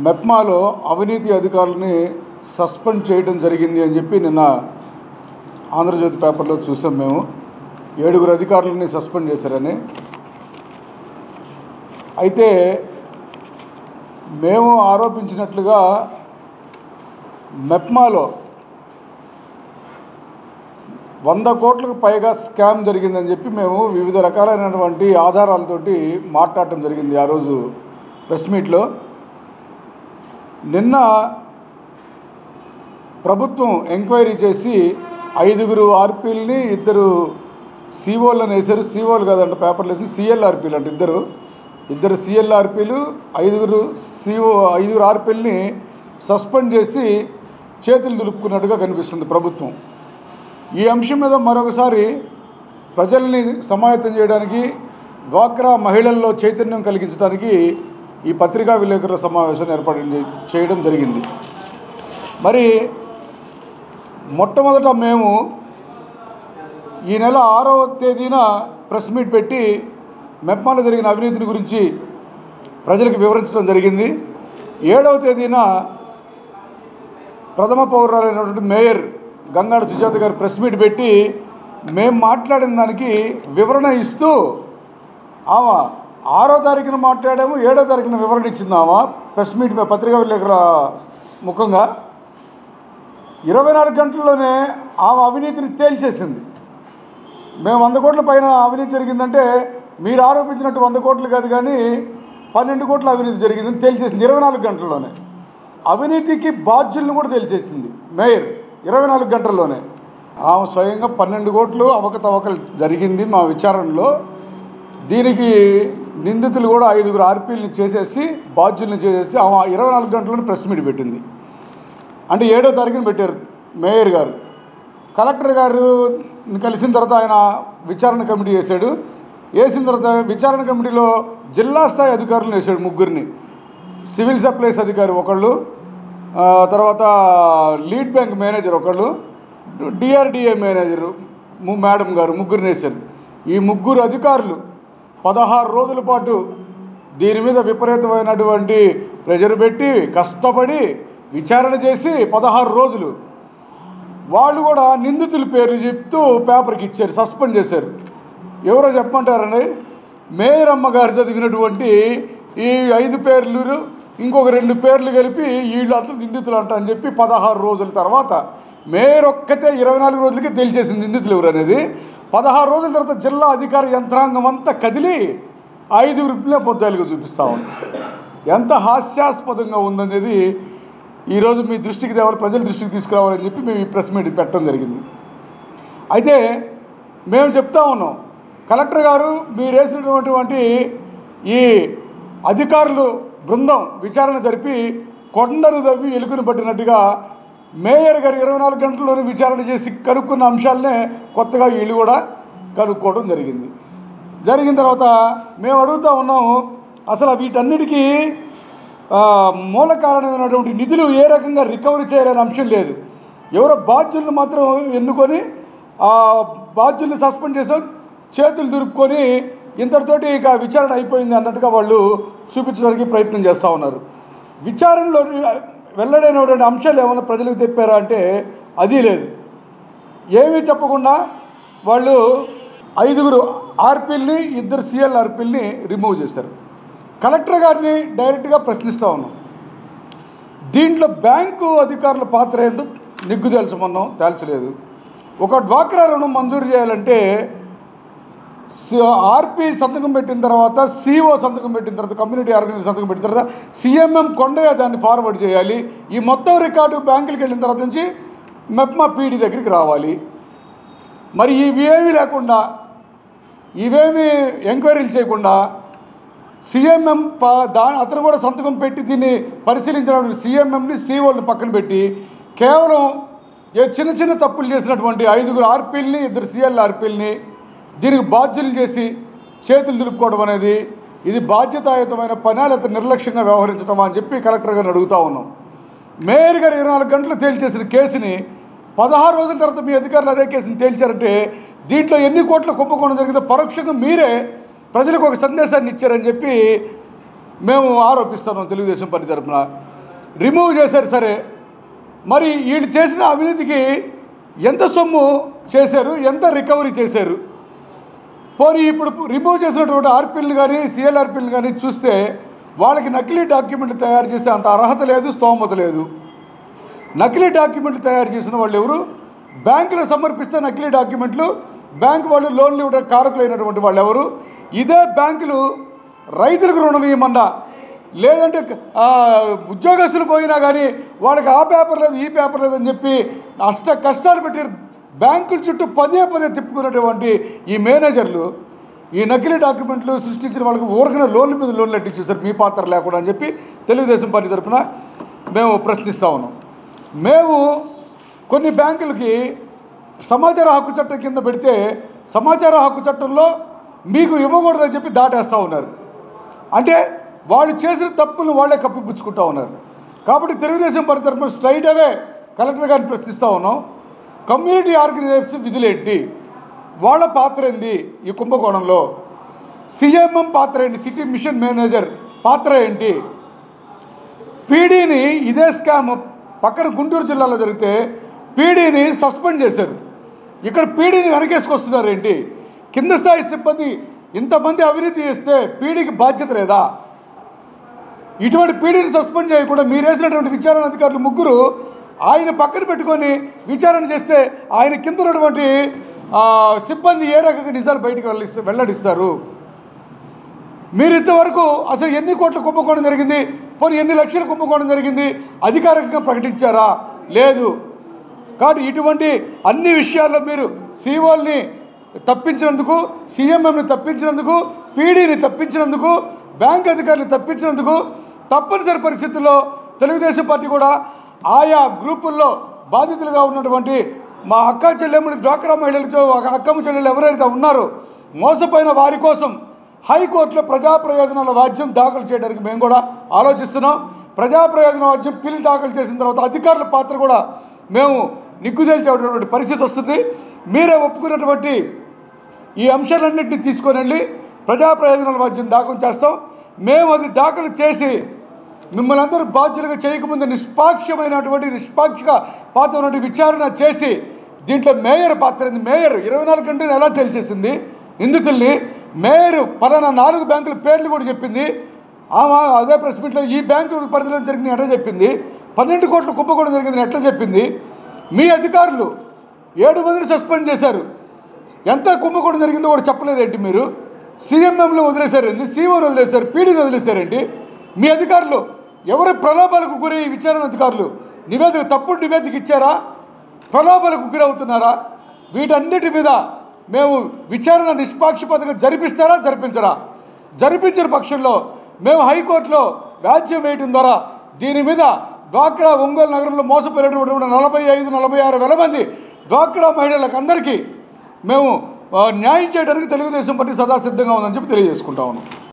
మెప్మాలో అవినీతి అధికారులని సస్పెండ్ చేయడం జరిగింది అని చెప్పి నిన్న ఆంధ్రజ్యోతి పేపర్లో చూసాం. మేము 7 అధికారులని సస్పెండ్ చేశారని. అయితే మేము ఆరోపించినట్లుగా మెప్మాలో 100 కోట్లకు పైగా స్కామ్ జరిగిందని చెప్పి మేము వివిధ రకాలైనటువంటి ఆధారాలతోటి మాట్లాడటం జరిగింది ఆ రోజు ప్రెస్ మీట్లో. నిన్న ప్రభుత్వం ఎంక్వైరీ చేసి 5 ఆర్పీలని 2 సిఓలను వేశారు. సిఓలు కాదంట, పేపర్లు వేసి సిఎల్ఆర్పీలు అంటే ఇద్దరు సిఎల్ఆర్పీలు 5 ఆర్పీలని సస్పెండ్ చేసి చేతులు దులుపుకున్నట్టుగా కనిపిస్తుంది ప్రభుత్వం. ఈ అంశం మీద మరొకసారి ప్రజల్ని సమాయత్తం చేయడానికి, డ్వాక్రా మహిళల్లో చైతన్యం కలిగించడానికి ఈ పత్రికా విలేకరుల సమావేశాన్ని ఏర్పాటు చేయడం జరిగింది. మరి మొట్టమొదట మేము ఈ నెల 6వ తేదీన ప్రెస్ మీట్ పెట్టి మెప్మాలో జరిగిన అవినీతిని గురించి ప్రజలకు వివరించడం జరిగింది. 7వ తేదీన ప్రథమ పౌరురాలైనటువంటి మేయర్ గంగాడ సుజాత గారు ప్రెస్ మీట్ పెట్టి మేము మాట్లాడిన దానికి వివరణ ఇస్తూ ఆమె 6వ తారీఖున మాట్లాడాము, 7వ తారీఖున వివరణ ఇచ్చింది ఆమె ప్రెస్ మీట్ పత్రికా విలేకరుల ముఖంగా. 24 గంటల్లోనే ఆమె అవినీతిని తేల్చేసింది. మేము 100 కోట్ల పైన అవినీతి జరిగిందంటే మీరు ఆరోపించినట్టు 100 కోట్లు కాదు, కానీ 12 కోట్ల అవినీతి జరిగిందని తేల్చేసింది 24 గంటల్లోనే. అవినీతికి బాధ్యులను కూడా తేల్చేసింది మేయర్ 24 గంటల్లోనే. ఆమె స్వయంగా 12 కోట్లు అవకతవకలు జరిగింది మా విచారణలో. దీనికి నిందితులు కూడా 5 ఆర్పీలను చేసేసి బాధ్యులను చేసేసి ఆమె 24 గంటల్లోనే ప్రెస్ మీట్ పెట్టింది. అంటే 7వ తారీఖున పెట్టారు మేయర్ గారు. కలెక్టర్ గారు కలిసిన తర్వాత ఆయన విచారణ కమిటీ వేసిన తర్వాత విచారణ కమిటీలో జిల్లా స్థాయి అధికారులను వేసాడు 3. సివిల్ సప్లైస్ అధికారి ఒకళ్ళు, తర్వాత లీడ్ బ్యాంక్ మేనేజర్ ఒకళ్ళు, డిఆర్డిఏ మేనేజరు మేడం గారు 3 వేశారు. ఈ 3 అధికారులు 16 రోజుల పాటు దీని మీద విపరీతమైనటువంటి ప్రెజర్ పెట్టి కష్టపడి విచారణ చేసి 16 రోజులు వాళ్ళు కూడా నిందితుల పేర్లు చెప్తూ పేపర్కి ఇచ్చారు, సస్పెండ్ చేశారు. ఎవరో చెప్పమంటారండి? మేయర్ అమ్మగారు చదివినటువంటి ఈ 5 పేర్లు ఇంకొక 2 పేర్లు కలిపి వీళ్ళంతా నిందితులు అంట అని చెప్పి 16 రోజుల తర్వాత మేయర్ ఒక్కతే 24 రోజులకి తేల్చేసింది నిందితులు ఎవరు అనేది. 16 రోజుల తర్వాత జిల్లా అధికార యంత్రాంగం అంతా కదిలి 5 పొద్దాలుగా చూపిస్తూ ఉంది. ఎంత హాస్యాస్పదంగా ఉందనేది ఈరోజు మీ దృష్టికి తేవాలి, ప్రజల దృష్టికి తీసుకురావాలని చెప్పి మేము ఈ ప్రెస్ మీట్ పెట్టడం జరిగింది. అయితే మేము చెప్తా ఉన్నాం, కలెక్టర్ గారు మీరు వేసినటువంటి ఈ అధికారులు బృందం విచారణ జరిపి కొండను తవ్వి ఎలుకను పట్టినట్టుగా మేయర్ గారు 24 గంటల్లోనే విచారణ చేసి కనుక్కున్న అంశాలనే కొత్తగా వీళ్ళు కూడా కనుక్కోవడం జరిగింది. జరిగిన తర్వాత మేము అడుగుతూ ఉన్నాము, అసలు వీటన్నిటికీ మూల కారణమైనటువంటి నిధులు ఏ రకంగా రికవరీ చేయాలనే అంశం లేదు. ఎవరో బాధ్యులను మాత్రం ఎన్నుకొని ఆ బాధ్యుల్ని సస్పెండ్ చేసాం, చేతులు దురుపుకొని ఇంతటితోటి ఇక విచారణ అయిపోయింది అన్నట్టుగా వాళ్ళు చూపించడానికి ప్రయత్నం చేస్తూ ఉన్నారు. విచారణలో వెల్లడైనటువంటి అంశాలు ఏమైనా ప్రజలకు చెప్పారా అంటే అది లేదు. ఏమీ చెప్పకుండా వాళ్ళు 5 ఆర్పీల్ని 2 సిఎల్ఆర్పీల్ని రిమూవ్ చేశారు. కలెక్టర్ గారిని డైరెక్ట్గా ప్రశ్నిస్తూ ఉన్నాం, దీంట్లో బ్యాంకు అధికారుల పాత్ర ఏందో నిగ్గు తేల్చమన్నాం, తేల్చలేదు. ఒక డ్వాక్రా రుణం మంజూరు చేయాలంటే ఆర్పీ సంతకం పెట్టిన తర్వాత, సిఓ సంతకం పెట్టిన తర్వాత, కమ్యూనిటీ ఆర్గనైజేషన్ సంతకం పెట్టిన తర్వాత సిఎంఎం కొండయ్య దాన్ని ఫార్వర్డ్ చేయాలి. ఈ మొత్తం రికార్డు బ్యాంకులకు వెళ్ళిన తర్వాత నుంచి మెప్మా పీడీ దగ్గరికి రావాలి. మరి ఇవేమీ లేకుండా, ఇవేమీ ఎంక్వైరీలు చేయకుండా సిఎంఎం అతను కూడా సంతకం పెట్టి దీన్ని పరిశీలించినటువంటి సిఎంఎంని సిఓని పక్కన పెట్టి కేవలం చిన్న చిన్న తప్పులు చేసినటువంటి 5 ఆర్పీల్ని 2 సిఎల్ఆర్పీల్ని దీనికి బాధ్యులు చేసి చేతులు దులుపుకోవడం అనేది ఇది బాధ్యతాయుతమైన పని, లేకపోతే నిర్లక్ష్యంగా వ్యవహరించడం అని చెప్పి కలెక్టర్ గారిని అడుగుతూ ఉన్నాం. మేయర్ గారు 24 గంటలు తేల్చేసిన కేసుని 16 రోజుల తర్వాత మీ అధికారులు అదే కేసుని తేల్చారంటే దీంట్లో ఎన్ని కోట్ల కుంభకోణం జరిగిందో పరోక్షంగా మీరే ప్రజలకు ఒక సందేశాన్ని ఇచ్చారని చెప్పి మేము ఆరోపిస్తున్నాం తెలుగుదేశం పార్టీ తరఫున. రిమూవ్ చేశారు. సరే, మరి వీళ్ళు చేసిన అవినీతికి ఎంత సొమ్ము చేశారు, ఎంత రికవరీ చేశారు? పోనీ ఇప్పుడు రిమూవ్ చేసినటువంటి ఆర్పీలు కానీ సిఎల్ఆర్పీలు కానీ చూస్తే వాళ్ళకి నకిలీ డాక్యుమెంట్లు తయారు చేసే అంత అర్హత లేదు, స్తోమత లేదు. నకిలీ డాక్యుమెంట్లు తయారు చేసిన వాళ్ళు ఎవరు? బ్యాంకులో సమర్పిస్తే నకిలీ డాక్యుమెంట్లు బ్యాంకు వాళ్ళు లోన్లు ఇవ్వడం కారకులైనటువంటి వాళ్ళు ఎవరు? ఇదే బ్యాంకులు రైతులకు రుణం ఇవ్వమన్నా, లేదంటే ఉద్యోగస్తులు పోయినా కానీ వాళ్ళకి ఆ పేపర్ లేదు, ఈ పేపర్ లేదని చెప్పి కష్టాలు పెట్టి బ్యాంకుల చుట్టూ పదే తిప్పుకున్నటువంటి ఈ మేనేజర్లు ఈ నకిలీ డాక్యుమెంట్లు సృష్టించిన వాళ్ళకి ఊరికనే లోన్ల మీద లోన్లు ఎట్టించేశారు మీ పాత్ర లేకుండా అని చెప్పి తెలుగుదేశం పార్టీ తరఫున మేము ప్రశ్నిస్తూ ఉన్నాం. మేము కొన్ని బ్యాంకులకి సమాచార హక్కు చట్టం కింద పెడితే సమాచార హక్కు చట్టంలో మీకు ఇవ్వకూడదని చెప్పి దాటేస్తూ ఉన్నారు. అంటే వాళ్ళు చేసిన తప్పులను వాళ్ళే కప్పిపుచ్చుకుంటూ ఉన్నారు. కాబట్టి తెలుగుదేశం పార్టీ తరఫున స్ట్రైట్ అవే కలెక్టర్ గారిని ప్రశ్నిస్తూ ఉన్నాం. కమ్యూనిటీ ఆర్గనైజర్స్ విధులేంటి, వాళ్ళ పాత్ర ఏంది ఈ కుంభకోణంలో? సిఎంఎం పాత్ర ఏంటి, సిటీ మిషన్ మేనేజర్ పాత్ర ఏంటి? పీడీని ఇదే స్కామ్ పక్కన గుంటూరు జిల్లాలో జరిగితే పీడీని సస్పెండ్ చేశారు. ఇక్కడ పీడీని వెనకేసుకొస్తున్నారు ఏంటి? కింద స్థాయి సిబ్బంది ఇంతమంది అవినీతి చేస్తే పీడీకి బాధ్యత లేదా? ఇటువంటి పీడీని సస్పెండ్ చేయకుండా మీరు వేసినటువంటి విచారణ అధికారులు ముగ్గురు ఆయన పక్కన పెట్టుకొని విచారణ చేస్తే ఆయన కింద ఉన్నటువంటి సిబ్బంది ఏ రకంగా నిజాలు బయటకు వెల్లడిస్తారు? మీరు ఇంతవరకు అసలు ఎన్ని కోట్ల కుంభకోణం జరిగింది, పోనీ ఎన్ని లక్షల కుంభకోణం జరిగింది అధికారికంగా ప్రకటించారా? లేదు. కాబట్టి ఇటువంటి అన్ని విషయాల్లో మీరు సీఓల్ని తప్పించినందుకు, సీఎంఎంని తప్పించినందుకు, పీడీని తప్పించినందుకు, బ్యాంక్ అధికారులు తప్పించినందుకు తప్పనిసరి పరిస్థితుల్లో తెలుగుదేశం పార్టీ కూడా ఆయా గ్రూపుల్లో బాధితులుగా ఉన్నటువంటి మా అక్క చెల్లెమ్మలు, డ్వాక్రా మహిళలతో అక్కమ్మ చెల్లెలు ఎవరైతే ఉన్నారో మోసపోయిన వారి కోసం హైకోర్టులో ప్రజా ప్రయోజనాల వాద్యం దాఖలు చేయడానికి మేము కూడా ఆలోచిస్తున్నాం. ప్రజా ప్రయోజన వాద్యం పిల్ దాఖలు చేసిన తర్వాత అధికారుల పాత్ర కూడా మేము నిగ్గుదేల్చేటువంటి పరిస్థితి వస్తుంది. మీరే ఒప్పుకున్నటువంటి ఈ అంశాలన్నింటినీ తీసుకొని వెళ్ళి ప్రజా ప్రయోజనాల వాద్యం దాఖలు చేస్తాం. మేము అది దాఖలు చేసి మిమ్మల్ని అందరూ బాధ్యులుగా చేయకముందు నిష్పాక్షపాతమైనటువంటి విచారణ చేసి దీంట్లో మేయర్ పాత్ర ఏంది? మేయర్ 24 గంటలు ఎలా తెలిసేసింది నిందితుల్ని? మేయర్ పలానా 4 బ్యాంకుల పేర్లు కూడా చెప్పింది. అదే ప్రెస్ మీట్లో ఈ బ్యాంకుల పరిధిలో జరిగిన ఎట్లా చెప్పింది? 12 కోట్ల కుంభకోణం జరిగిందని ఎట్లా చెప్పింది? మీ అధికారులు 7 మందిని సస్పెండ్ చేశారు. ఎంత కుంభకోణం జరిగిందో కూడా చెప్పలేదేంటి మీరు? సీఎంఎంలో వదిలేశారేంటి, సీఓని వదిలేశారు, పీడీని వదిలేశారేంటి? మీ అధికారులు ఎవరి ప్రలోభాలకు గురి విచారణ అధికారులు తప్పుడు నివేదిక ఇచ్చారా? ప్రలోభాలకు గురవుతున్నారా? వీటన్నిటి మీద మేము విచారణ నిష్పాక్షపాతంగా జరిపిస్తారా, జరిపించరా? జరిపించిన పక్షంలో మేము హైకోర్టులో వ్యాజ్యం వేయడం ద్వారా దీని మీద డ్వాక్రా ఒంగోలు నగరంలో మోసపోయినటువంటి 45-46 వేల మంది డ్వాక్రా మహిళలకు అందరికీ మేము న్యాయం చేయడానికి తెలుగుదేశం పార్టీ సదా సిద్ధంగా ఉందని చెప్పి తెలియజేసుకుంటా ఉన్నాం.